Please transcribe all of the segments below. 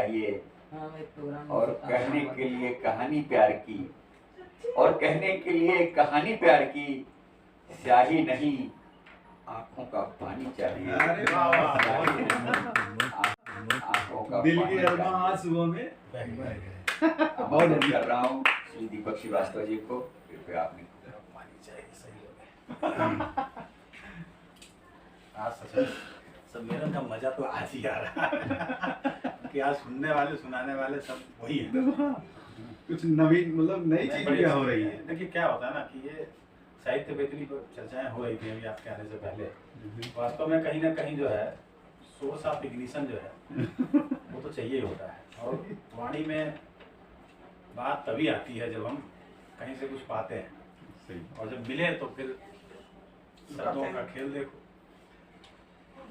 चाहिए, और कहने के लिए कहानी प्यार की, और कहने के लिए कहानी प्यार की, स्याही नहीं आंखों का पानी चाहिए। अरे वाह वाह, आंखों का दिल पानी के अरमां चाहिए। आज सुबह में बहुत कर रहा हूँ श्री दीपक श्रीवास्तव जी को, कृपया आपने पानी चाहिए। सही हो गया। आज सच में सम्मेलन का मजा तो आज ही आ रहा है कि आज सुनने वाले सुनाने वाले सब वही है। कुछ नवीन मतलब नई चीजें हो रही है। देखिए क्या होता है ना कि ये साहित्य बेतली पर चर्चाएं हो रही थी अभी आपके आने से पहले। वास्तव में कहीं ना कहीं जो है सोर्स ऑफ इग्निशन जो है वो तो चाहिए ही होता है, और वाणी में बात तभी आती है जब हम कहीं से कुछ पाते हैं, सही। और जब मिले तो फिर शब्दों का खेल देखो।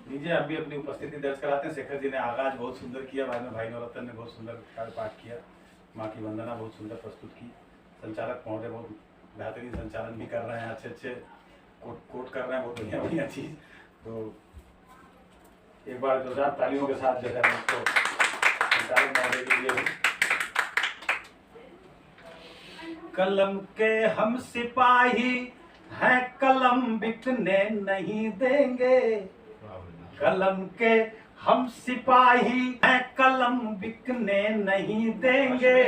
लीजिए आप भी अपनी उपस्थिति दर्ज कराते हैं। शेखर जी ने आगाज बहुत सुंदर किया, बाद में भाई नवरत्न ने बहुत सुंदर कार्य पाठ किया, माँ की वंदना बहुत सुंदर प्रस्तुत की, संचालक महोदय बहुत बेहतरीन संचालन भी कर रहे हैं, अच्छे अच्छे कोट कर रहे हैं, बहुत बढ़िया बढ़िया चीज़। तो एक बार जोरदार तालियों के साथ जो है उसको संचालक महोदय के लिए कलम के हम सिपाही हैं, कलम बिकने नहीं देंगे। कलम के हम सिपाही हैं, कलम बिकने नहीं देंगे।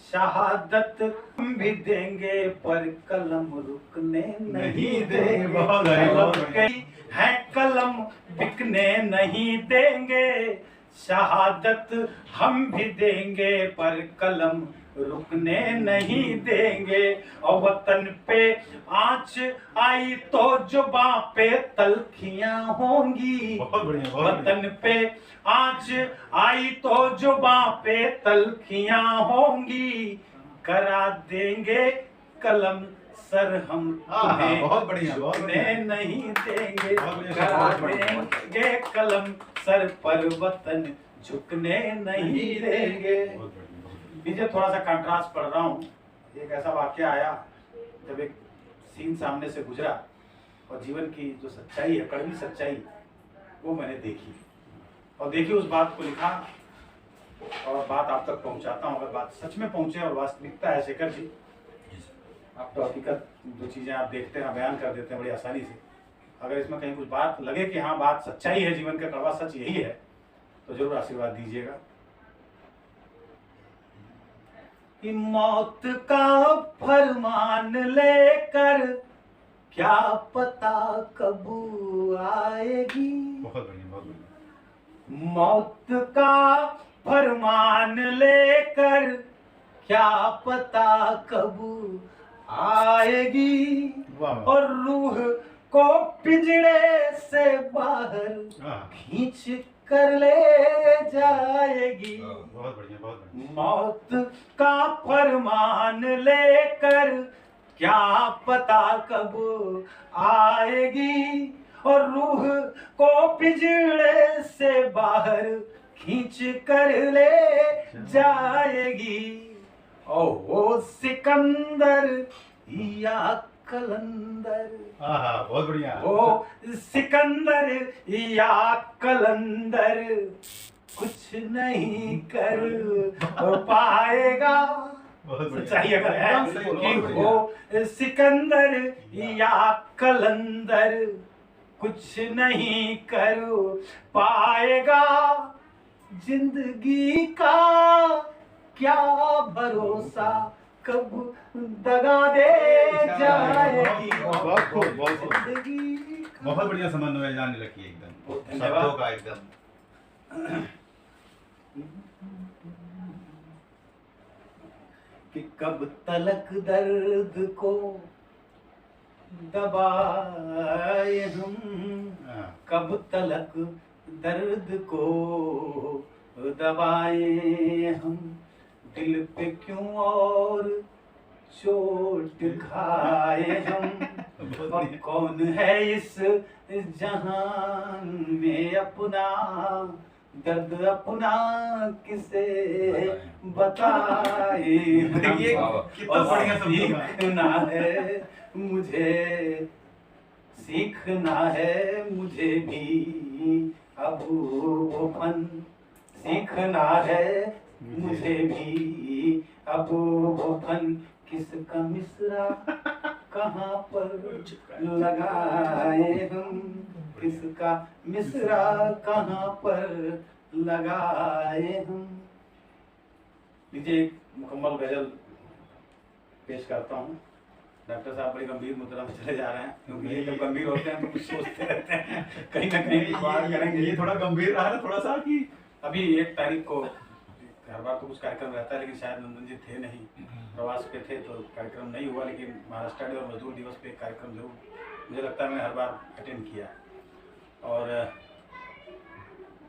शहादत हम भी देंगे पर कलम रुकने नहीं देंगे। कलम के हैं, कलम बिकने नहीं देंगे। शहादत हम भी देंगे पर कलम रुकने नहीं देंगे। और वतन पे आंच आई तो जुबां पे तलखियां होंगी। वतन पे आंच आई तो जुबां पे तलखियां होंगी। करा देंगे कलम सर हम तुम्हें बहुत बढ़िया, बहुत झुकने बढ़िया। नहीं देंगे। बहुत बढ़िया, करा बहुत बढ़िया। देंगे कलम सर पर वतन झुकने नहीं देंगे। लीजिए थोड़ा सा कंट्रास्ट पढ़ रहा हूँ। एक ऐसा वाक्य आया जब एक सीन सामने से गुजरा और जीवन की जो सच्चाई है, कड़वी सच्चाई, वो मैंने देखी, और देखिए उस बात को लिखा और बात आप तक पहुंचाता हूँ। अगर बात सच में पहुंचे और वास्तविकता है शेखर जी, आप तो हकीकत जो चीज़ें आप देखते हैं बयान कर देते हैं बड़ी आसानी से। अगर इसमें कहीं कुछ बात लगे कि हाँ बात सच्चाई है, जीवन का कड़वा सच यही है, तो जरूर आशीर्वाद दीजिएगा। कि मौत का फरमान लेकर क्या पता कब आएगी। बहुत बढ़िया, बहुत बढ़िया। मौत का फरमान लेकर क्या पता कब आएगी। वाह। और रूह को पिंजड़े से बाहर खींच कर ले जाएगी। बहुत बढ़िया, बहुत बढ़िया। मौत का फरमान लेकर क्या पता कब आएगी। और रूह को पिंजड़े से बाहर खींच कर ले जाएगी। ओ सिकंदर या कलंदर, बहुत बढ़िया। ओ सिकंदर या कलंदर कुछ नहीं कर पाएगा। बहुत बढ़िया। सच्चाई अगर है एकदम सही, कि बहुत वो सिकंदर या कलंदर कुछ नहीं कर पाएगा। जिंदगी का क्या भरोसा कब दगा दे जाएगी। बहुत खूब, बहुत खूब। जिंदगी का बहुत बढ़िया समन्वय जाने लगी एकदम, धन्यवाद। शब्दों का एकदम। कि कब तलक दर्द को दबाए हम। कब तलक दर्द को दबाए हम। दिल पे क्यों और चोट खाए हम। और कौन है इस जहान में अपना दर्द अपना किसे बताए। ये कितना बढ़िया शब्दों का। सीखना है मुझे, सीखना है मुझे भी अब वो फन। सीखना है मुझे भी अब वो फन किसका मिसरा कहाँ पर लगाए हम, किसका मिसरा कहाँ पर लगाए हम। लीजिए एक मुकम्मल गजल पेश करता हूँ। डॉक्टर साहब बड़ी गंभीर मुद्रा में चले जा रहे हैं, क्योंकि ये जब गंभीर होते हैं तो कुछ सोचते रहते हैं, कहीं ना कहीं बात करेंगे। ये थोड़ा गंभीर रहा है थोड़ा सा कि अभी 1 तारीख को हर बार तो कुछ कार्यक्रम रहता है, लेकिन शायद नंदन जी थे नहीं, प्रवास पे थे तो कार्यक्रम नहीं हुआ, लेकिन महाराष्ट्र डे और मजदूर दिवस पे एक कार्यक्रम जरूर मुझे लगता है मैंने हर बार अटेंड किया। और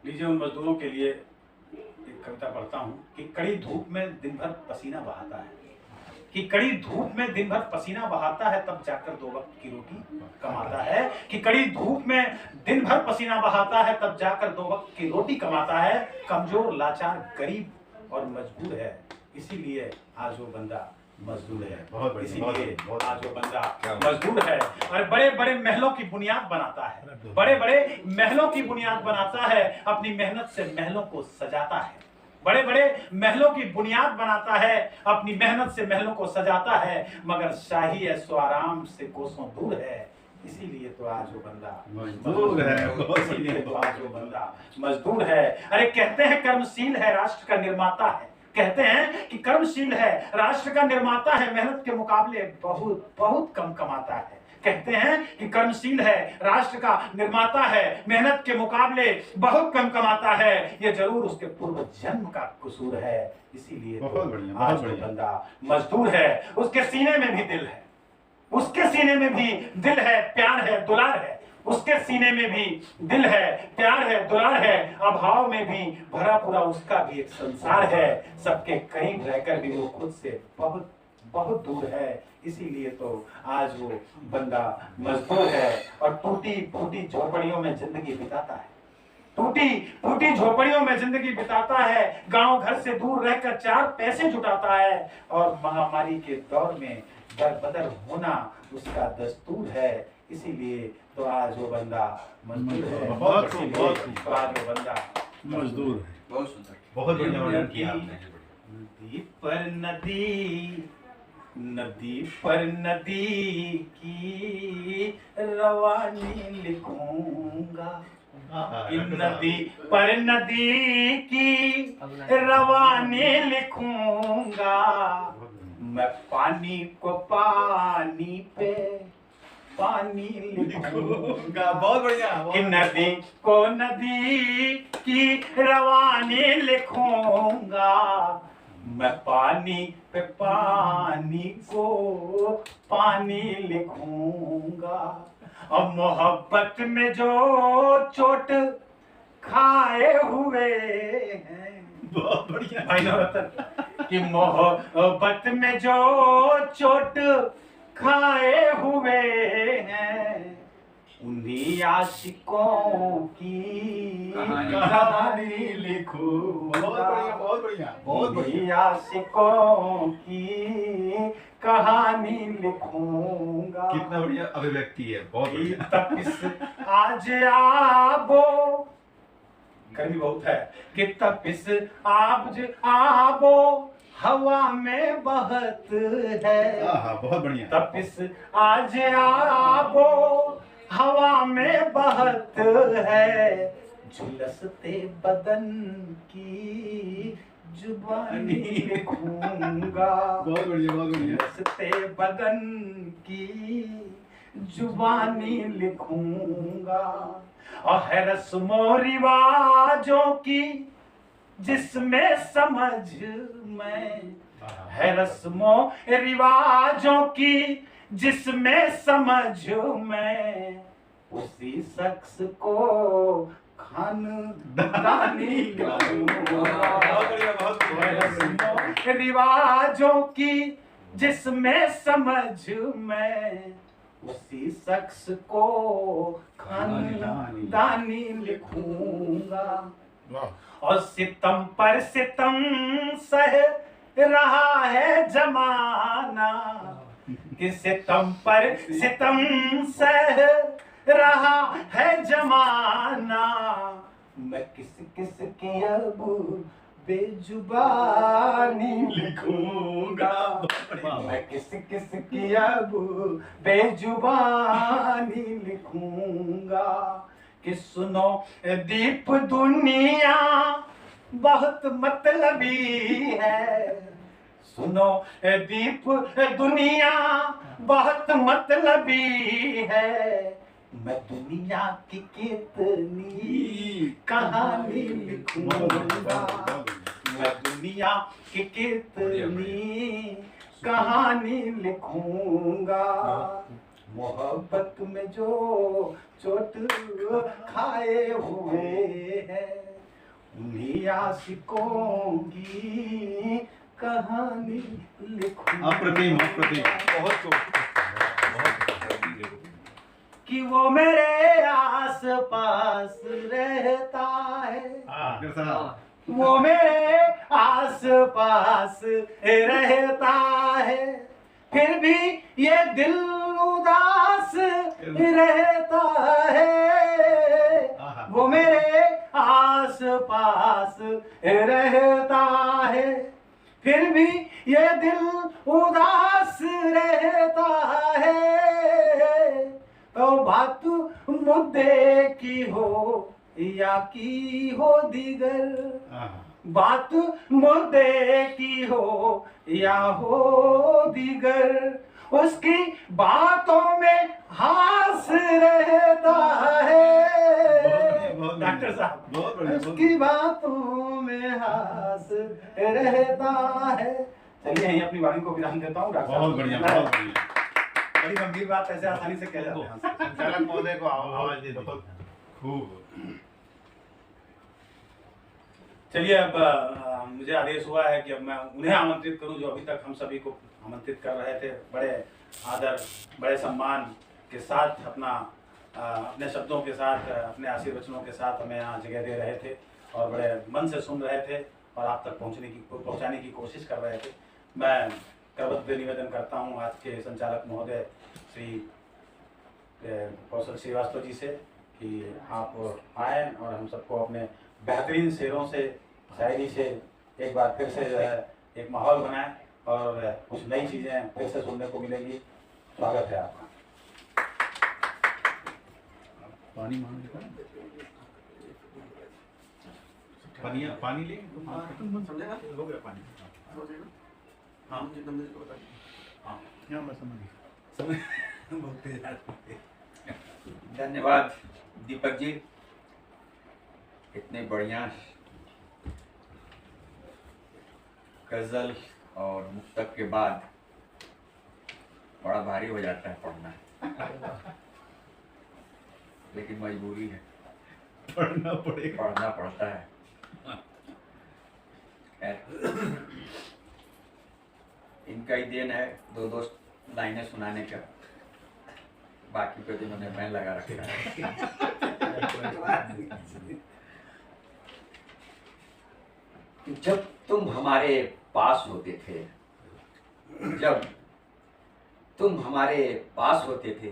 लीजिए उन मजदूरों के लिए एक कविता पढ़ता हूँ कि कड़ी धूप में दिन भर पसीना बहाता है, कि कड़ी धूप में दिन भर पसीना बहाता है तब जाकर 2 वक्त की रोटी कमाता है, कि कड़ी धूप में दिन भर पसीना बहाता है तब जाकर 2 वक्त की रोटी कमाता है। कमजोर लाचार गरीब और मजबूर है, इसीलिए आज वो बंदा मजदूर है, इसीलिए आज वो बंदा मजदूर है। और बड़े बड़े महलों की बुनियाद बनाता है, बड़े बड़े महलों की बुनियाद बनाता है, अपनी मेहनत से महलों को सजाता है, बड़े बड़े महलों की बुनियाद बनाता है, अपनी मेहनत से महलों को सजाता है, मगर शाही ऐसो आराम से कोसों दूर है, इसीलिए तो आज वो बंदा मजदूर है, इसीलिए तो आज वो बंदा मजदूर है। अरे कहते हैं कर्मशील है राष्ट्र का निर्माता है, कहते हैं कि कर्मशील है राष्ट्र का निर्माता है, मेहनत के मुकाबले बहुत बहुत कम कमाता है। कहते हैं कि कर्मशील है राष्ट्र का निर्माता है, मेहनत के मुकाबले बहुत कम कमाता है, ये जरूर उसके पूर्व जन्म का कसूर है, इसीलिए तो आज वो बंदा मजदूर है। उसके सीने में भी दिल है, उसके सीने में भी दिल है, प्यार है दुलार है, उसके सीने में भी दिल है, प्यार है दुलार है, अभाव में भी भरा पूरा उसका भी एक संसार है, सबके करीब रहकर भी वो खुद से बहुत बहुत दूर है, इसीलिए तो आज वो बंदा मजदूर है। और टूटी फूटी झोपड़ियों में जिंदगी बिताता है, टूटी फूटी झोपड़ियों में जिंदगी बिताता है, गांव घर से दूर रहकर 4 पैसे जुटाता है, और महामारी के दौर में दर बदर होना उसका दस्तूर है, इसीलिए तो आज वो बंदा मजदूर है, तो आज वो बंदा मजदूर है। बहुत सुंदर, बहुत बढ़िया वर्णन किया आपने। नदी पर नदी पर नदी की रवानी लिखूंगा, नदी पर नदी की रवानी लिखूंगा, मैं पानी को पानी पे पानी लिखूंगा। बहुत बढ़िया। कि नदी को नदी की रवानी लिखूंगा, मैं पानी पे पानी को पानी लिखूंगा, और मोहब्बत में जो चोट खाए हुए हैं, बहुत बढ़िया भाई नवरत्न, कि मोहब्बत में जो चोट खाए हुए हैं, उन्हीं आशिकों की कहानी लिखूंगा, बहुत बढ़िया बहुत बढ़िया। उन्हीं आशिकों की कहानी लिखूंगा। कितना बढ़िया अभिव्यक्ति है, बहुत बढ़िया। तपिस आज आबो, गर्मी बहुत है, कि तपिस आज आबो हवा में बहत है, हाँ बहुत बढ़िया। तपिस आज आबो हवा में बहत है, झुलसते बदन की जुबानी लिखूंगा, बहुत बढ़िया बहुत बढ़िया। झुलसते बदन की जुबानी लिखूंगा, और है रस्मों रिवाजों की जिसमें समझ में, है रस्मों रिवाजों की जिसमें समझ में, उसी शख्स को खानदानी लिखूंगा। है रस्मों रिवाजों की जिसमें समझ में, उसी शख्स को खानदानी लिखूंगा। और सितम पर सितम सह रहा है जमाना, कि सितम पर सितम सह रहा है जमाना, मैं किस किस की अब बेजुबानी लिखूंगा, मैं किस किस की अब बेजुबानी लिखूंगा। कि सुनो दीप दुनिया बहुत मतलबी है, सुनो दीप दुनिया बहुत मतलबी है। मैं दुनिया की कितनी कहानी लिखूंगा, मैं दुनिया की कितनी कहानी लिखूंगा। मोहब्बत में जो चोट खाए हुए हैं उन्हीं आशिकों की कहानी लिखूंगा। अप्रतिम अप्रतिम। बहुत कि वो मेरे आस पास रहता है, डॉक्टर साहब वो मेरे आस पास रहता है, फिर भी ये दिल उदास रहता है। वो मेरे आस पास रहता है, फिर भी ये दिल उदास रहता है। तो बात मुद्दे की हो या की हो दीगर, बात मुद्दे की हो या हो दीगर, उसकी बातों में हास रहता है। डॉक्टर साहब बहुत बढ़िया, उसकी बातों में हास रहता है। चलिए यहीं अपनी वाणी को विराम देता हूँ। डॉक्टर बहुत साहब बढ़िया, बहुत बढ़िया। बड़ी गंभीर बात ऐसे आसानी से कह जाते हैं। संचालक महोदय को आवाज दे बहुत खूब। चलिए अब मुझे आदेश हुआ है कि अब मैं उन्हें आमंत्रित करूं जो अभी तक हम सभी को आमंत्रित कर रहे थे। बड़े आदर, बड़े सम्मान के साथ अपने शब्दों के साथ, अपने आशीर्वचनों के साथ हमें यहाँ जगह दे रहे थे और बड़े मन से सुन रहे थे और आप तक पहुँचाने की कोशिश कर रहे थे। मैं करबद्ध निवेदन करता हूँ आज के संचालक महोदय श्री कौशल श्रीवास्तव जी से कि आप आए और हम सबको अपने बेहतरीन शेरों से, शायरी से एक बार फिर से जो है एक माहौल बनाए और कुछ नई चीज़ें फिर से सुनने को मिलेगी। स्वागत है आपका। पानी मांग लेता पानी ले समझेगा हो गया पानी। हाँ यहाँ मैं समझ धन्यवाद दीपक जी, इतने बढ़िया गजल और मुक्तक के बाद बड़ा भारी हो जाता है पढ़ना, लेकिन मजबूरी है, पढ़ना पड़ेगा। पढ़ना पड़ता है। खैर, इनका ही देन है दो लाइनें सुनाने का, बाकी पे तो मैंने बैन लगा रखा है। जब तुम हमारे पास होते थे, जब तुम हमारे पास होते थे,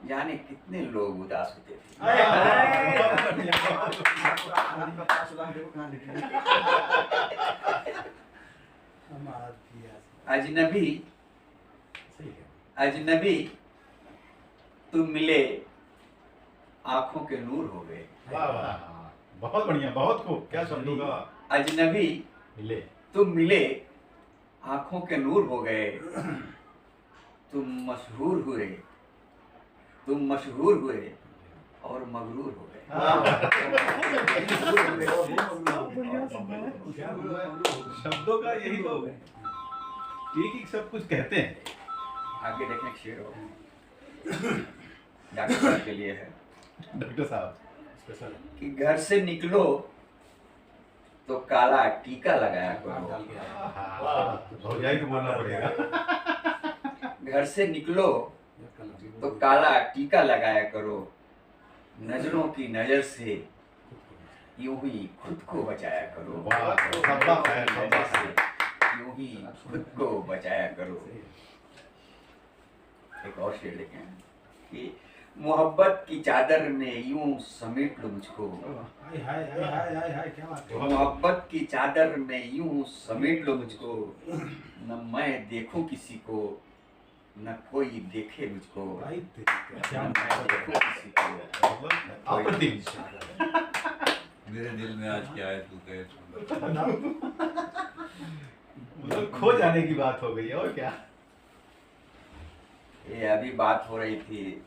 जाने कितने लोग उदास होते थे। अजनबी अजनबी तुम मिले, आंखों के नूर हो गए। वाह वाह, बहुत बढ़िया, बहुत खूब। क्या शब्दों का अजनबी मिले, तुम मिले, आंखों के नूर हो गए। तुम मशहूर हुए, तुम मशहूर हुए और मगरूर हो गए। शब्दों का यही तो एक ही सब कुछ कहते हैं। आगे देखने के शेर हो डॉक्टर साहब के लिए है डॉक्टर साहब स्पेशल कि घर से निकलो तो काला टीका लगाया करो। भौजाई को बोलना पड़ेगा। घर से निकलो तो काला टीका लगाया करो। नजरों की नजर से यूं ही खुद को बचाया करो। वाह, शाबाश है, शाबाश है। यूं ही खुद को बचाया करो। एक और शेर देखें कि मोहब्बत की चादर में यूं समेट लो मुझको, हाय हाय हाय हाय हाय हाय, क्या बात है। मोहब्बत की चादर में यूं समेट लो मुझको, न मैं देखूं किसी को न कोई देखे मुझको, भाई न क्या मैं देखूं किसी को अप्रतिम। मेरे दिल में आज क्या है तू कहे तो। मतलब खो जाने की बात हो गई है और क्या। ये अभी बात हो रही थी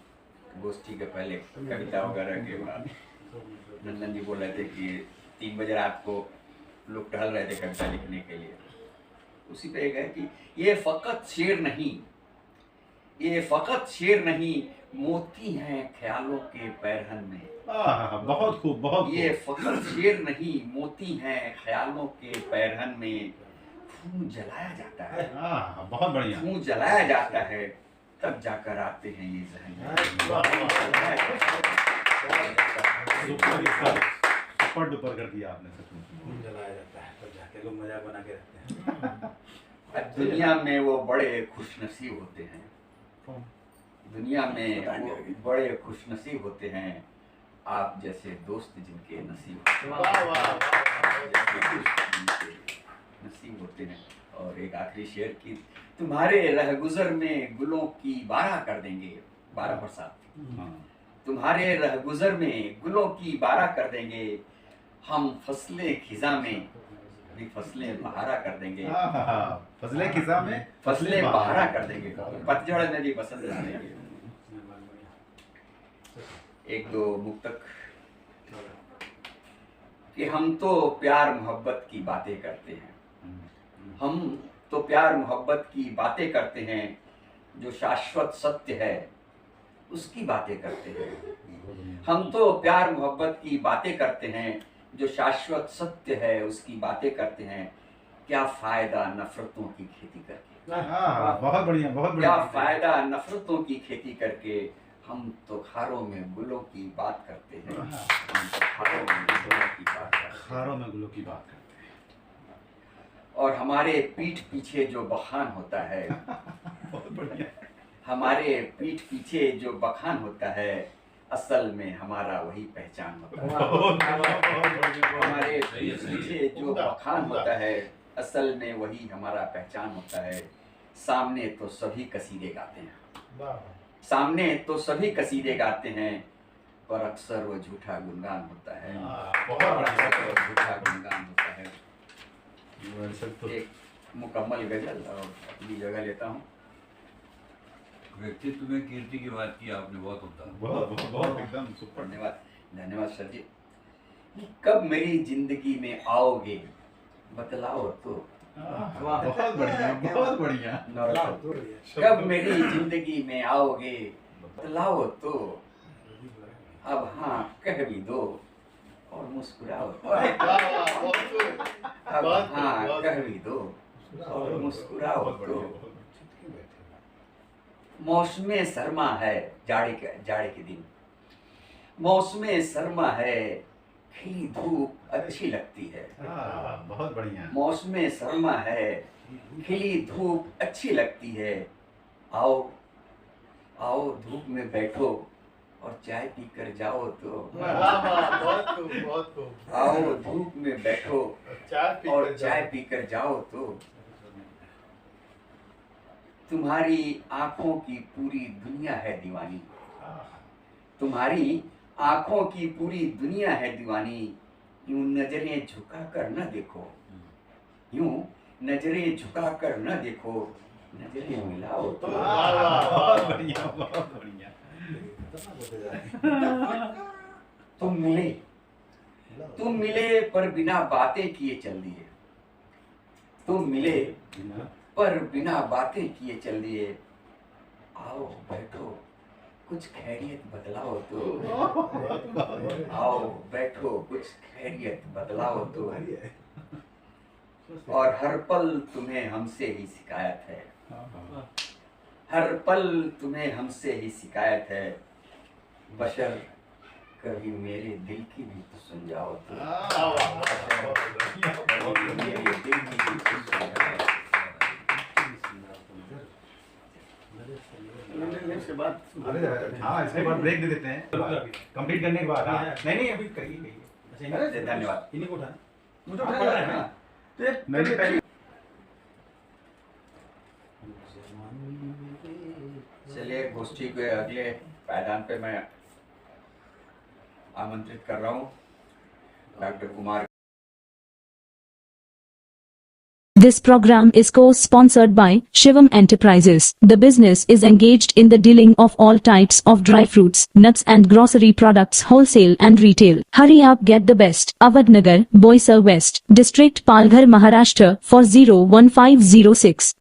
गोष्ठी के पहले, कविता वगैरह के बाद नंदन जी बोल रहे थे कि 3 बजे रात को लोग टहल रहे थे कविता लिखने के लिए। उसी पे एक है कि ये फकत शेर नहीं, ये फकत शेर नहीं, मोती हैं ख्यालों के पैरहन में। बहुत खूब, बहुत खूब। ये फकत शेर नहीं, मोती हैं ख्यालों के पैरहन में। खून जलाया जाता है, बहुत बढ़िया। खून जलाया जाता है, तब जाकर आते हैं ये जहन में। सुपर डुपर कर दिया आपने सच में। खून जलाया जाता है तब जाके लोग मजाक बना के रखते हैं। अब दुनिया में वो बड़े खुशनसीब होते हैं, दुनिया में वो बड़े खुशनसीब होते हैं, आप जैसे दोस्त जिनके नसीब होते हैं। वाह, वाह, आप जैसे दोस्त जिनके नसीब होते हैं। और एक आखिरी शेर की, तुम्हारे रहगुजर में गुलों की 12 कर देंगे, 12 बरसात, तुम्हारे रहगुजर में गुलों की 12 कर देंगे, हम फसलें खिजा में भी फसलें बहारा कर देंगे, फसलें खिजा में फसलें बहारा कर देंगे, पतझड़ में भी बसंत ला देंगे। एक दो मुक्तक कि हम तो प्यार मोहब्बत की बातें करते हैं, हम तो प्यार मोहब्बत की बातें करते हैं, जो शाश्वत सत्य है उसकी बातें करते हैं। हम तो प्यार मोहब्बत की बातें करते हैं, जो शाश्वत सत्य है उसकी बातें करते हैं। क्या फायदा नफरतों की खेती करके, बहुत बढ़िया, बहुत क्या बढ़िया। फायदा नफरतों की खेती करके, हम तो खारों में गुलों की बात करते हैं, हम तो खारों में गुलों की बात करते हैं। खारों में गुलों की बात करते और हमारे पीठ पीछे जो बखान होता है, हैं। बहुत बढ़िया। हमारे पीठ पीछे जो बखान होता है, असल में हमारा वही पहचान होता है। बहुत बढ़िया। हमारे पीठ पीछे जो बखान होता है, असल में वही हमारा पहचान होता है। सामने तो सभी कसीदे गाते हैं, सामने तो सभी कसीदे गाते हैं, पर अक्सर वो झूठा गुणगान होता है, बहुत बढ़िया। अक्सर वो झूठा गुणगान होता है। तो एक मुकम्मल गजल और अपनी जगह लेता हूँ। व्यक्तित्व में कीर्ति की बात की आपने, बहुत होता है। बहुत एकदम सुपर। धन्यवाद, धन्यवाद सर जी। कब मेरी जिंदगी में आओगे बतलाओ तो, बहुत बढ़िया, बहुत बढ़िया। कब मेरी जिंदगी में आओगे बतलाओ तो, अब हाँ कह भी दो और मुस्कुराओ तो, अब हाँ कह भी दो और मुस्कुराओ तो। मौसमे सरमा है, जाड़े के दिन मौसमे सरमा है, खिली धूप अच्छी लगती है। बहुत बढ़िया। मौसमे सरमा है, खिली धूप अच्छी लगती है। आओ आओ धूप में बैठो और चाय पीकर जाओ तो, आओ धूप में बैठो और चाय पीकर जाओ तो। तुम्हारी आंखों की पूरी दुनिया है दीवानी, तुम्हारी आंखों की पूरी दुनिया है दीवानी। यूं नजरें झुका कर न देखो, यूं नजरें झुका कर न देखो, नजरें मिलाओ तो। बहुत बढ़िया, बहुत बढ़िया। तुम मिले पर बिना बातें किए चल दिए, तुम मिले पर बिना बातें किए चल दिए। आओ बैठो कुछ खैरियत बतलाओ तो, आओ बैठो कुछ खैरियत बतलाओ तो। और हर पल तुम्हें हमसे ही शिकायत है, हर पल तुम्हें हमसे ही शिकायत है। बशर कभी मेरे दिल की भी तो सुन जाओ तो, कभी मेरे दिल की भी तो सुन जाओ। इसके बाद अरे हाँ, इसके बाद ब्रेक दे देते हैं कंप्लीट करने के बाद। हाँ, नहीं अभी करिए करिए। अरे धन्यवाद। इन्हीं को उठाना मुझे हाँ, उठा पढ़ रहे रहे हैं हैं ना। ना। तो ये नहीं पहले चलिए गोष्ठी के अगले पायदान पे मैं आमंत्रित कर रहा हूँ doctor Kumar. This program is co-sponsored by Shivam Enterprises. The business is engaged in the dealing of all types of dry fruits, nuts and grocery products wholesale and retail. Hurry up, get the best. Awadnagar, Boisar West, District Palghar, Maharashtra 4015006.